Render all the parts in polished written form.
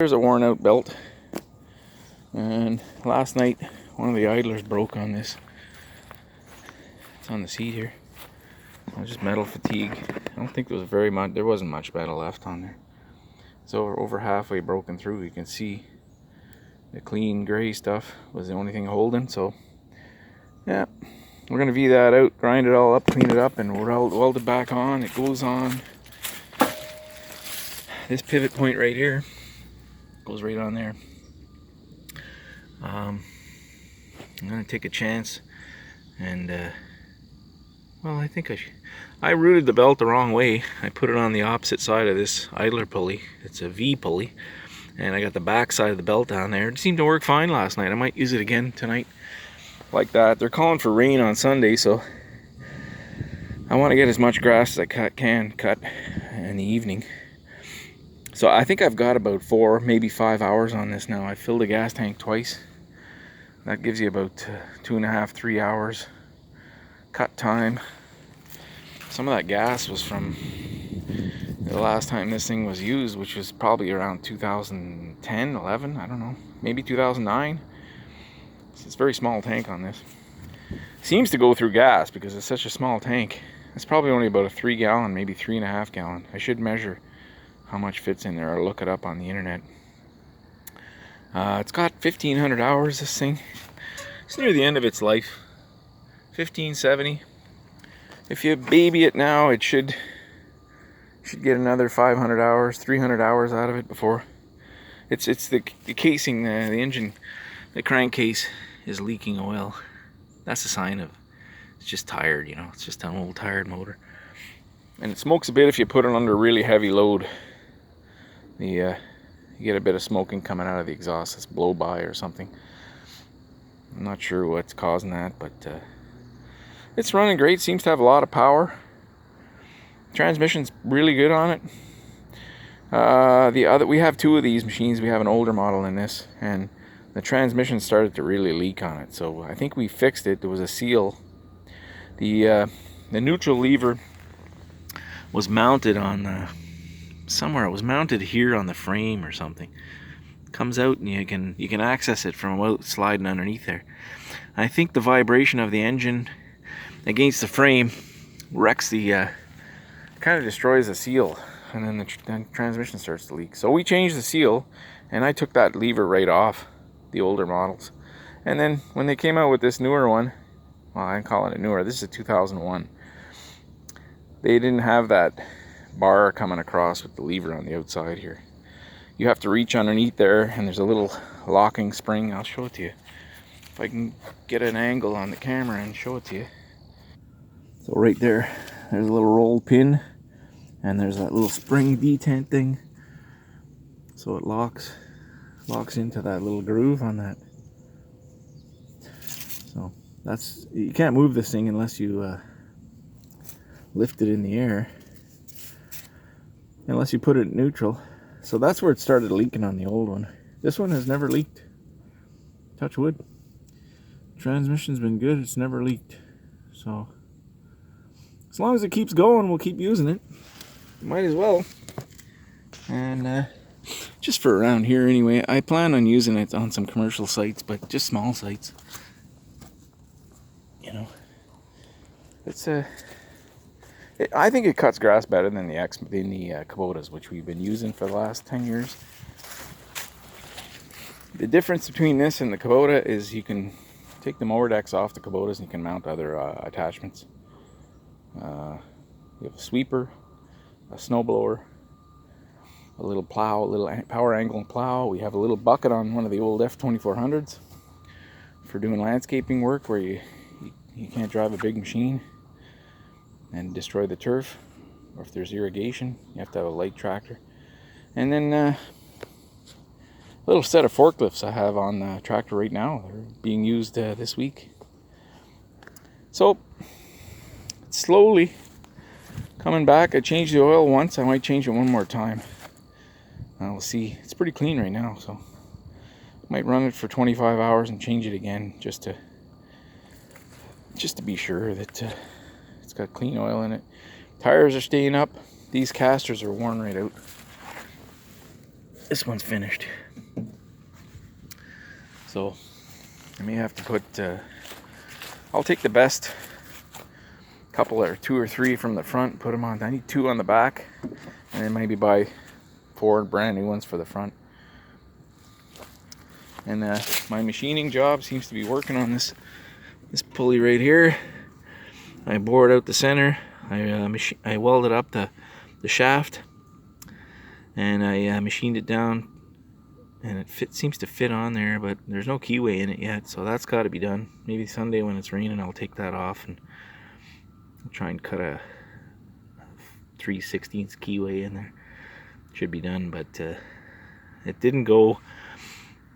There's a worn out belt, and last night one of the idlers broke on this. It's on the seat here. It's just metal fatigue. I don't think there was there wasn't much metal left on there. It's over halfway broken through. You can see the clean gray stuff was the only thing holding. So yeah, we're gonna V that out, grind it all up, clean it up, and we'll weld it back on. It goes on this pivot point right here. Goes right on there. I'm gonna take a chance, and well, I think I routed the belt the wrong way. I put it on the opposite side of this idler pulley. It's a V pulley, and I got the back side of the belt down there. It seemed to work fine last night. I might use it again tonight like that. They're calling for rain on Sunday, so I want to get as much grass as I can cut in the evening. So I think I've got about 4, maybe 5 hours on this now. I filled the gas tank twice. That gives you about 2.5, 3 hours cut time. Some of that gas was from the last time this thing was used, which was probably around 2010, 11, I don't know, maybe 2009. It's a very small tank on this. Seems to go through gas because it's such a small tank. It's probably only about a 3 gallon, maybe 3.5 gallon. I should measure how much fits in there or look it up on the internet. It's got 1,500 hours, this thing. It's near the end of its life. 1570. If you baby it now, it should get another 500 hours, 300 hours out of it before. It's the casing, the engine, the crankcase is leaking oil. That's a sign of it's just tired, you know. It's just an old tired motor. And it smokes a bit if you put it under a really heavy load. You get a bit of smoking coming out of the exhaust. It's blow by or something. I'm not sure what's causing that, but it's running great. Seems to have a lot of power. Transmission's really good on it. We have 2 of these machines. We have an older model in this, and the transmission started to really leak on it. So I think we fixed it. There was a seal. The neutral lever was mounted on somewhere. It was mounted here on the frame or something. Comes out and you can access it from out sliding underneath there. I think the vibration of the engine against the frame wrecks the kind of destroys the seal, and then the transmission starts to leak. So we changed the seal, and I took that lever right off the older models. And then when they came out with this newer one, well, I'm calling it newer, this is a 2001, they didn't have that bar coming across with the lever on the outside here. You have to reach underneath there, and there's a little locking spring. I'll show it to you if I can get an angle on the camera and show it to you. So right there, there's a little roll pin, and there's that little spring detent thing. So it locks into that little groove on that. So you can't move this thing unless you lift it in the air, unless you put it in neutral. So that's where it started leaking on the old one. This one has never leaked. Touch wood. Transmission's been good. It's never leaked. So as long as it keeps going, we'll keep using it. Might as well. And just for around here anyway. I plan on using it on some commercial sites, but just small sites. You know, it's I think it cuts grass better than the Kubotas, which we've been using for the last 10 years. The difference between this and the Kubota is you can take the mower decks off the Kubotas and you can mount other attachments. You have a sweeper, a snowblower, a little plow, a little power angle plow. We have a little bucket on one of the old F2400s for doing landscaping work where you can't drive a big machine and destroy the turf, or if there's irrigation, you have to have a light tractor. And then a little set of forklifts I have on the tractor right now. They're being used this week. So it's slowly coming back. I changed the oil once. I might change it one more time. We'll see. It's pretty clean right now, so might run it for 25 hours and change it again just to be sure that it's got clean oil in it. Tires are staying up. These casters are worn right out. this one's finished. So I may have to put, I'll take the best couple or 2 or 3 from the front, put them on. I need 2 on the back, and then maybe buy 4 brand new ones for the front. And my machining job seems to be working on this pulley right here. I bored out the center. I welded up the shaft, and I machined it down, and it seems to fit on there, but there's no keyway in it yet, so that's got to be done. Maybe Sunday when it's raining I'll take that off and I'll try and cut a 3/16 keyway in there. Should be done, but it didn't go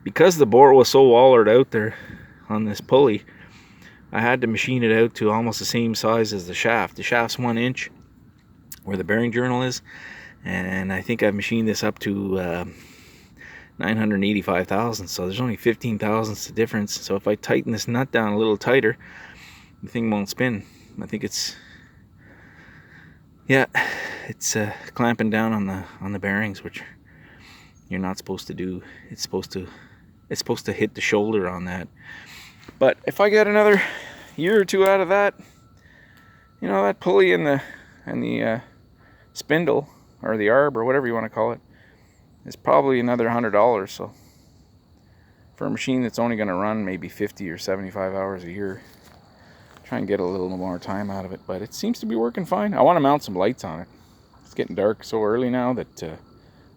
because the bore was so wallered out there on this pulley. I had to machine it out to almost the same size as the shaft. The shaft's 1 inch where the bearing journal is, and I think I've machined this up to 985 thousandths, so there's only 15 thousandths of difference. So if I tighten this nut down a little tighter, the thing won't spin. I think it's clamping down on the bearings, which you're not supposed to do. It's supposed to hit the shoulder on that. But if I get another year or 2 out of that, you know, that pulley and the spindle, or the arb, or whatever you want to call it, is probably another $100. So for a machine that's only going to run maybe 50 or 75 hours a year, try and get a little more time out of it. But it seems to be working fine. I want to mount some lights on it. It's getting dark so early now that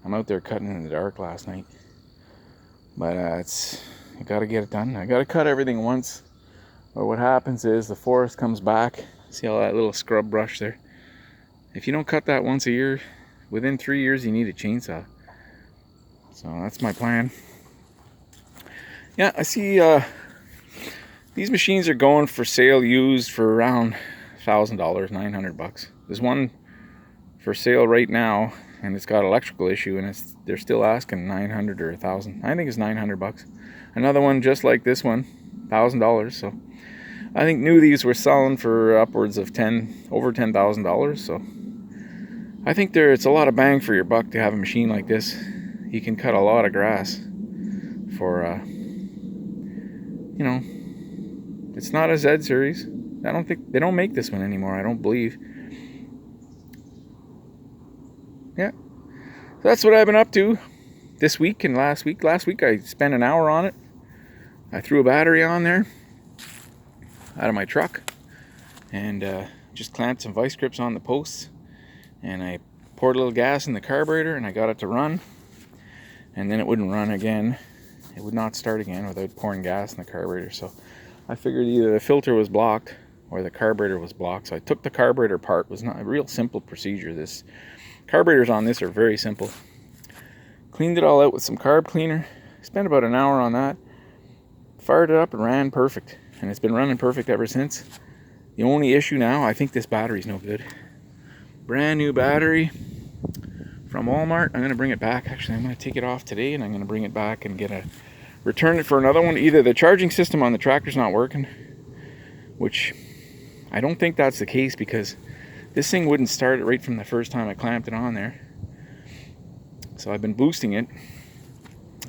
I'm out there cutting in the dark last night. But I got to get it done. I got to cut everything once, or what happens is the forest comes back. See all that little scrub brush there? If you don't cut that once a year, within 3 years you need a chainsaw. So that's my plan. Yeah, I see these machines are going for sale used for around $1,000, $900. There's one for sale right now, and it's got an electrical issue, and they're still asking $900 or $1,000. I think it's $900. Another one just like this one, $1,000. So I think new these were selling for upwards of over $10,000. So I think it's a lot of bang for your buck to have a machine like this. You can cut a lot of grass for you know, it's not a Z series. I don't think they don't make this one anymore, I don't believe. Yeah, so that's what I've been up to this week and last week. Last week I spent an hour on it. I threw a battery on there out of my truck, and just clamped some vice grips on the posts, and I poured a little gas in the carburetor, and I got it to run, and then it wouldn't run again. It would not start again without pouring gas in the carburetor. So I figured either the filter was blocked or the carburetor was blocked. So I took the carburetor apart. It was not a real simple procedure. This carburetors on this are very simple. Cleaned it all out with some carb cleaner. Spent about an hour on that. Fired it up and ran perfect. And it's been running perfect ever since. The only issue now, I think this battery's no good. Brand new battery from Walmart. I'm going to bring it back. Actually, I'm going to take it off today, and I'm going to bring it back and return it for another one. Either the charging system on the tractor's not working, which I don't think that's the case, because this thing wouldn't start right from the first time I clamped it on there. So I've been boosting it,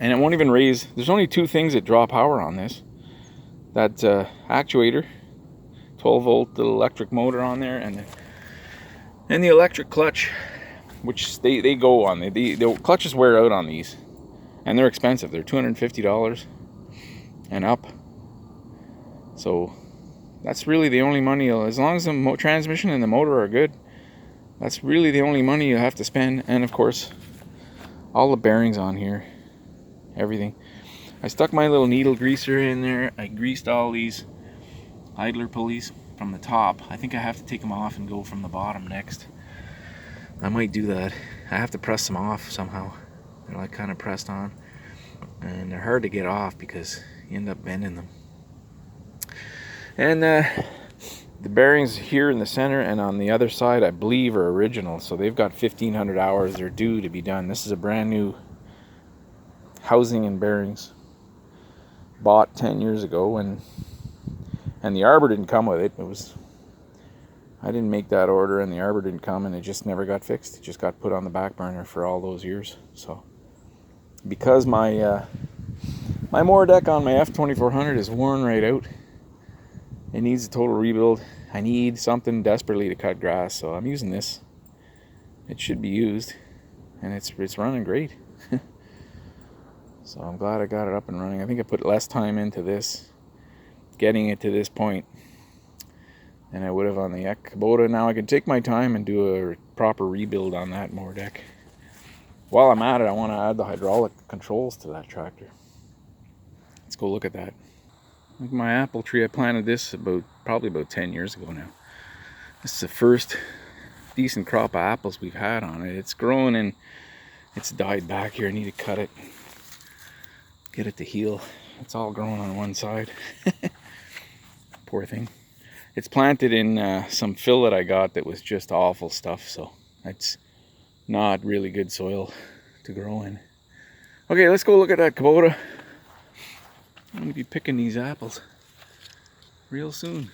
and it won't even raise. There's only 2 things that draw power on this. That actuator, 12 volt little electric motor on there, and the electric clutch, which they go on. The clutches wear out on these, and they're expensive. They're $250 and up. So that's really the only money, as long as the transmission and the motor are good, that's really the only money you have to spend. And of course, all the bearings on here, everything. I stuck my little needle greaser in there. I greased all these idler pulleys from the top. I think I have to take them off and go from the bottom next. I might do that. I have to press them off somehow. They're like kind of pressed on, and they're hard to get off because you end up bending them. And the bearings here in the center and on the other side, I believe, are original. So they've got 1,500 hours. They're due to be done. This is a brand new housing and bearings, bought 10 years ago, and the arbor didn't come with it. I didn't make that order, and the arbor didn't come, and it just never got fixed. It just got put on the back burner for all those years. So because my my mower deck on my F2400 is worn right out. It needs a total rebuild. I need something desperately to cut grass, so I'm using this. It should be used, and it's running great. So I'm glad I got it up and running. I think I put less time into this, getting it to this point, than I would have on the Kubota. Now I can take my time and do a proper rebuild on that mower deck. While I'm at it, I want to add the hydraulic controls to that tractor. Let's go look at that. Look at my apple tree. I planted this probably about 10 years ago now. This is the first decent crop of apples we've had on it. It's growing and it's died back here. I need to cut it, get it to heal. It's all growing on one side. Poor thing. It's planted in some fill that I got that was just awful stuff, so it's not really good soil to grow in. Okay, let's go look at that Kubota. I'm going to be picking these apples real soon.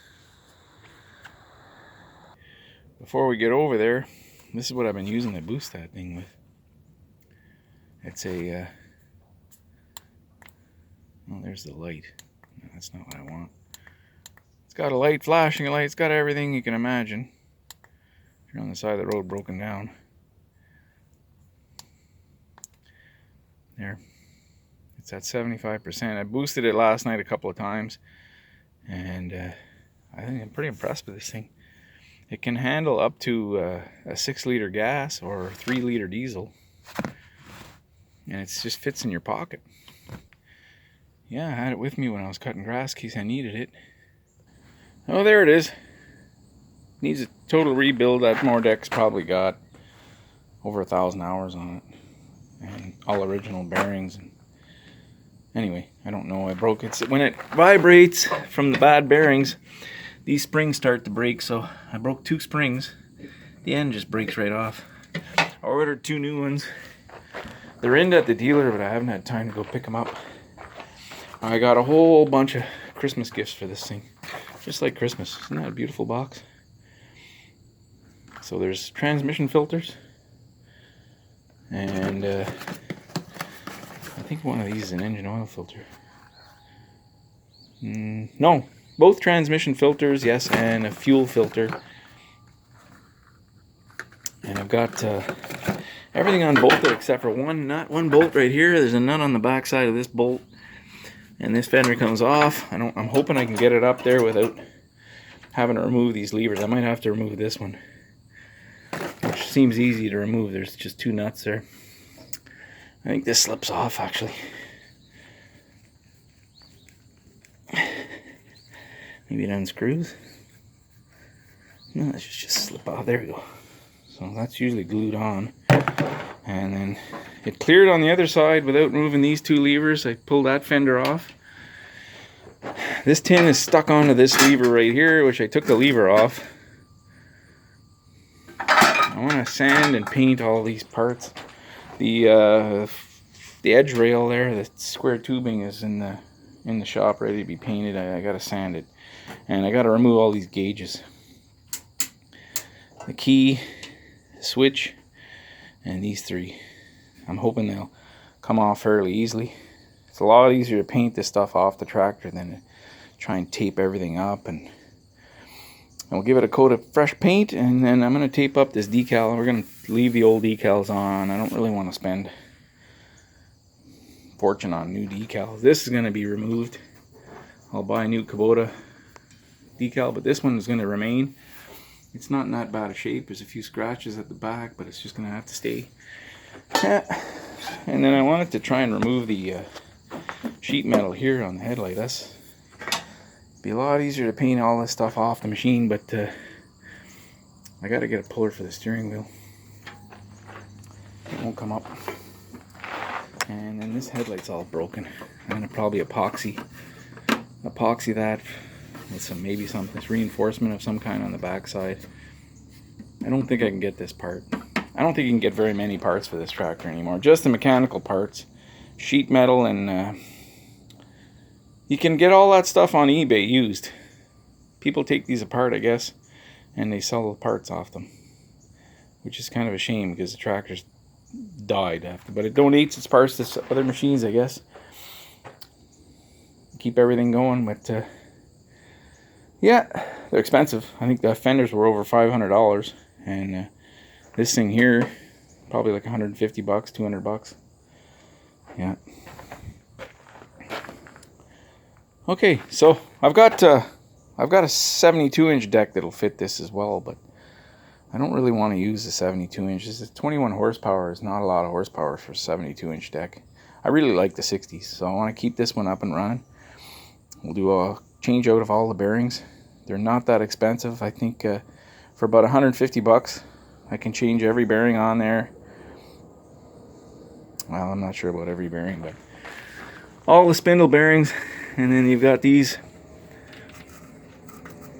Before we get over there, this is what I've been using to boost that thing with. It's a oh, there's the light. No, that's not what I want. It's got a light, flashing light. It's got everything you can imagine. If you're on the side of the road broken down. There. It's at 75%. I boosted it last night a couple of times, and I think I'm pretty impressed with this thing. It can handle up to a 6-liter gas or 3-liter diesel, and it just fits in your pocket. Yeah, I had it with me when I was cutting grass in case I needed it. Oh, there it is. Needs a total rebuild. That mower deck's probably got over 1,000 hours on it, and all original bearings. Anyway, I don't know. I broke it. When it vibrates from the bad bearings, these springs start to break. So I broke 2 springs. The end just breaks right off. I ordered 2 new ones. They're in at the dealer, but I haven't had time to go pick them up. I got a whole bunch of Christmas gifts for this thing. Just like Christmas. Isn't that a beautiful box? So there's transmission filters. And I think one of these is an engine oil filter. No, both transmission filters, yes, and a fuel filter. And I've got everything unbolted except for one nut, one bolt right here. There's a nut on the back side of this bolt, and this fender comes off. I'm hoping I can get it up there without having to remove these levers. I might have to remove this one, which seems easy to remove. There's just 2 nuts there. I think this slips off, actually. Maybe it unscrews. No, it should just slip off. There we go. So that's usually glued on. And then it cleared on the other side without removing these 2 levers. I pulled that fender off. This tin is stuck onto this lever right here, which I took the lever off. I want to sand and paint all these parts. The edge rail there, the square tubing is in the shop ready to be painted. I got to sand it, and I got to remove all these gauges. The key, the switch, and these 3. I'm hoping they'll come off fairly easily. It's a lot easier to paint this stuff off the tractor than to try and tape everything up. And we'll give it a coat of fresh paint, and then I'm going to tape up this decal. We're going to leave the old decals on. I don't really want to spend a fortune on new decals. This is going to be removed. I'll buy a new Kubota decal, but this one is going to remain. It's not in that bad a shape. There's a few scratches at the back, but it's just going to have to stay. And then I wanted to try and remove the sheet metal here on the headlight. That's be a lot easier to paint all this stuff off the machine, but I got to get a puller for the steering wheel. It won't come up. And then this headlight's all broken. I'm gonna probably epoxy that with maybe some reinforcement of some kind on the back side. I don't think I can get this part. I don't think you can get very many parts for this tractor anymore. Just the mechanical parts, sheet metal, and you can get all that stuff on eBay used. People take these apart, I guess, and they sell the parts off them, which is kind of a shame because the tractor's died after, but it donates its parts to other machines, I guess. Keep everything going, but yeah, they're expensive. I think the fenders were over $500, and this thing here probably like 150 bucks, 200 bucks. Yeah. Okay, so I've got a 72-inch deck that'll fit this as well, but I don't really want to use the 72 inches. The 21 horsepower is not a lot of horsepower for a 72-inch deck. I really like the 60s, so I want to keep this one up and running. We'll do a change out of all the bearings. They're not that expensive. I think for about 150 bucks, I can change every bearing on there. Well, I'm not sure about every bearing, but all the spindle bearings. And then you've got these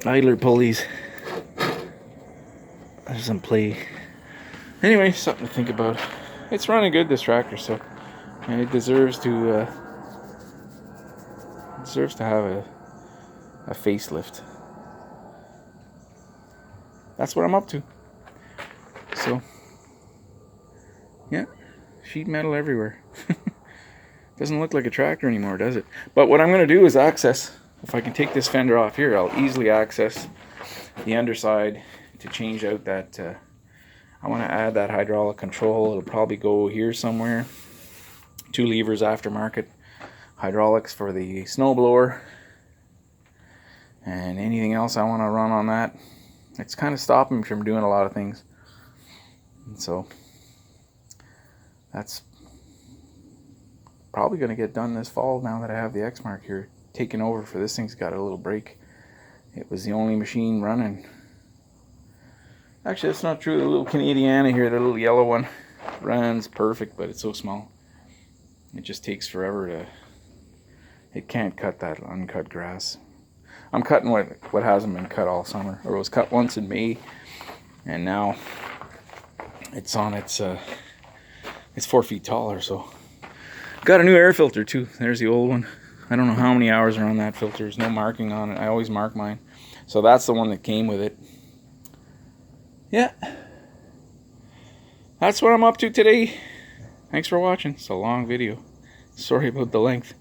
idler pulleys. There's some play. Anyway, something to think about. It's running good, this tractor, so it deserves to have a facelift. That's what I'm up to. So yeah, sheet metal everywhere. Doesn't look like a tractor anymore, does it? But what I'm going to do is access, if I can take this fender off here, I'll easily access the underside to change out that, I want to add that hydraulic control. It'll probably go here somewhere. 2 levers aftermarket. Hydraulics for the snowblower. And anything else I want to run on that. It's kind of stopping me from doing a lot of things. And so that's probably going to get done this fall now that I have the Exmark here taken over for this thing's got a little break. It was the only machine running. Actually, that's not true. The little Canadiana here, the little yellow one, runs perfect, but it's so small. It just takes forever to... It can't cut that uncut grass. I'm cutting what hasn't been cut all summer. Or it was cut once in May, and now it's on its 4 feet taller, so... Got a new air filter too. There's the old one. I don't know how many hours are on that filter. There's no marking on it. I always mark mine. So that's the one that came with it. Yeah. That's what I'm up to today. Thanks for watching. It's a long video. Sorry about the length.